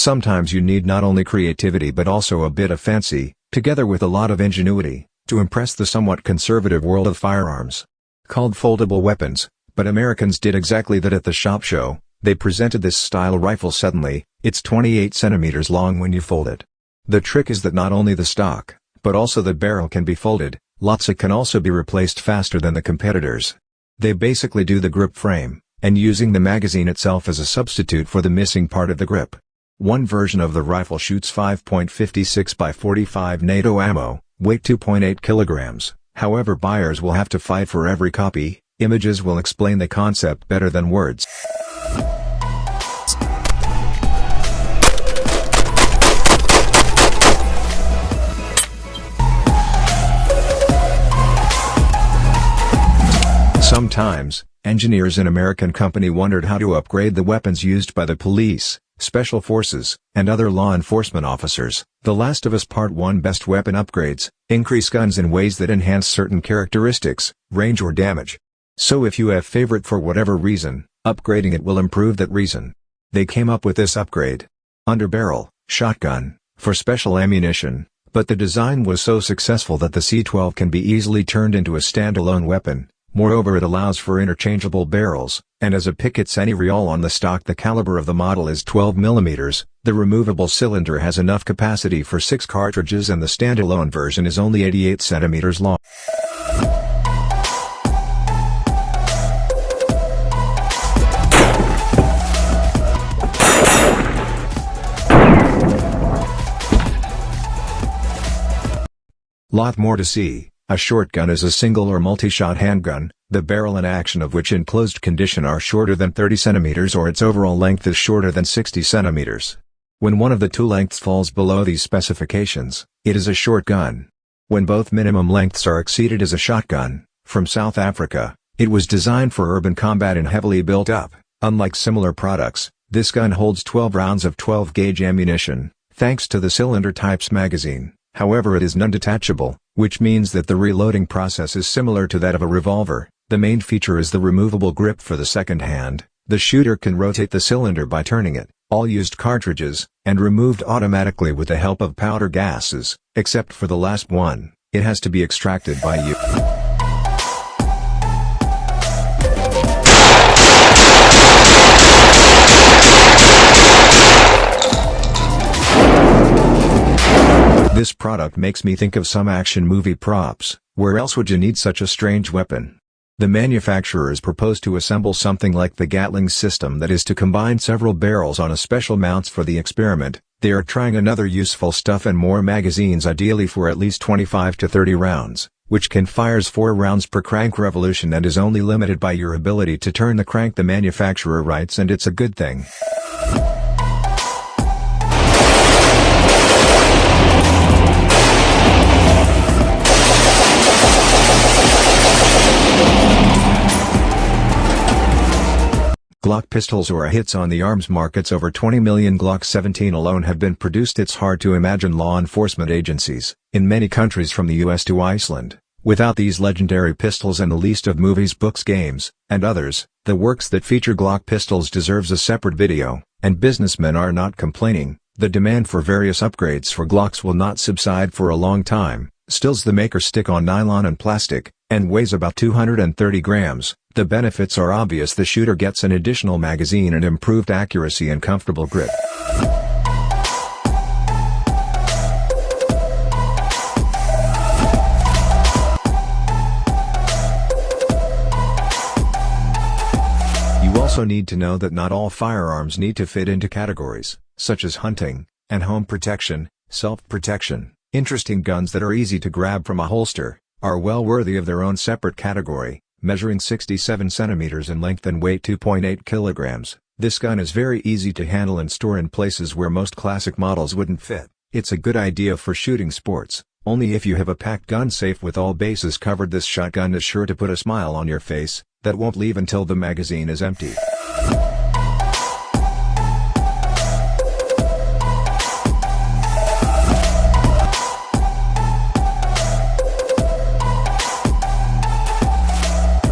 Sometimes you need not only creativity but also a bit of fancy, together with a lot of ingenuity, to impress the somewhat conservative world of firearms. Called foldable weapons, but Americans did exactly that at the SHOT Show. They presented this style rifle suddenly. It's 28 centimeters long when you fold it. The trick is that not only the stock, but also the barrel can be folded. Lots it can also be replaced faster than the competitors. They basically do the grip frame, and using the magazine itself as a substitute for the missing part of the grip. One version of the rifle shoots 5.56 by 45 NATO ammo, weight 2.8 kilograms. However, buyers will have to fight for every copy. Images will explain the concept better than words. Sometimes, engineers in American company wondered how to upgrade the weapons used by the police, special forces, and other law enforcement officers. The Last of Us Part 1 Best Weapon Upgrades increase guns in ways that enhance certain characteristics, range or damage. So if you have favorite for whatever reason, upgrading it will improve that reason. They came up with this upgrade. Underbarrel, shotgun, for special ammunition, but the design was so successful that the C12 can be easily turned into a standalone weapon. Moreover, it allows for interchangeable barrels, and as a Pickett semi-real on the stock, the caliber of the model is 12 mm. The removable cylinder has enough capacity for 6 cartridges and the standalone version is only 88 centimeters long. Lot more to see. A shotgun is a single or multi-shot handgun, the barrel and action of which in closed condition are shorter than 30 centimeters or its overall length is shorter than 60 centimeters. When one of the two lengths falls below these specifications, it is a shotgun. When both minimum lengths are exceeded as a shotgun. From South Africa, it was designed for urban combat and heavily built up. Unlike similar products, this gun holds 12 rounds of 12-gauge ammunition, thanks to the cylinder type's magazine. However, it is non-detachable, which means that the reloading process is similar to that of a revolver. The main feature is the removable grip for the second hand. The shooter can rotate the cylinder by turning it, all used cartridges, and removed automatically with the help of powder gases, except for the last one. It has to be extracted by you. This product makes me think of some action movie props. Where else would you need such a strange weapon? The manufacturers proposed to assemble something like the Gatling system, that is to combine several barrels on a special mounts for the experiment. They are trying another useful stuff and more magazines, ideally for at least 25 to 30 rounds, which can fires 4 rounds per crank revolution and is only limited by your ability to turn the crank, the manufacturer writes, and it's a good thing. Glock pistols or hits on the arms markets. Over 20 million Glock 17 alone have been produced. It's hard to imagine law enforcement agencies, in many countries from the US to Iceland, without these legendary pistols and the least of movies, books, games, and others. The works that feature Glock pistols deserves a separate video, and businessmen are not complaining. The demand for various upgrades for Glocks will not subside for a long time. Stills the maker stick on nylon and plastic, and weighs about 230 grams. The benefits are obvious. The shooter gets an additional magazine and improved accuracy and comfortable grip. You also need to know that not all firearms need to fit into categories, such as hunting, and home protection, self-protection. Interesting guns that are easy to grab from a holster are well worthy of their own separate category. Measuring 67 centimeters in length and weight 2.8 kilograms, this gun is very easy to handle and store in places where most classic models wouldn't fit. It's a good idea for shooting sports, only if you have a packed gun safe with all bases covered. This shotgun is sure to put a smile on your face that won't leave until the magazine is empty.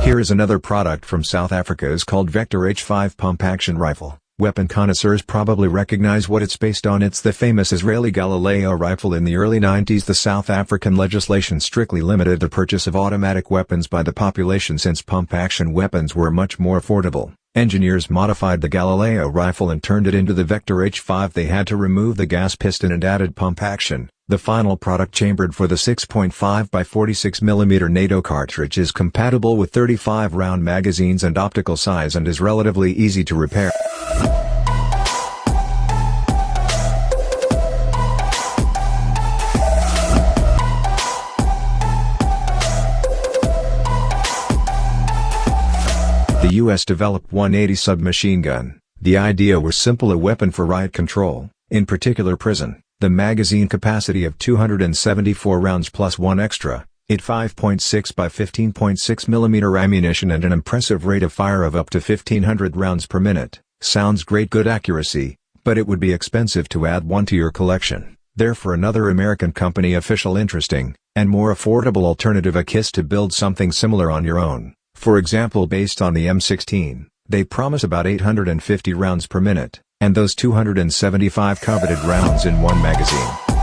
Here is another product from South Africa, is called Vector H5 Pump Action Rifle. Weapon connoisseurs probably recognize what it's based on. It's the famous Israeli Galileo rifle. In the early 90s, the South African legislation strictly limited the purchase of automatic weapons by the population since pump-action weapons were much more affordable. Engineers modified the Galileo rifle and turned it into the Vector H5. They had to remove the gas piston and added pump action. The final product, chambered for the 6.5 by 46 mm NATO cartridge, is compatible with 35-round magazines and optical size and is relatively easy to repair. The U.S. developed 180 submachine gun. The idea was simple: a weapon for riot control, in particular prison. The magazine capacity of 274 rounds plus one extra, it 5.6 by 15.6 mm ammunition and an impressive rate of fire of up to 1500 rounds per minute. Sounds great, good accuracy, but it would be expensive to add one to your collection. Therefore another American company, Official, interesting, and more affordable alternative, a KISS, to build something similar on your own. For example, based on the M16, they promise about 850 rounds per minute, and those 275 coveted rounds in one magazine.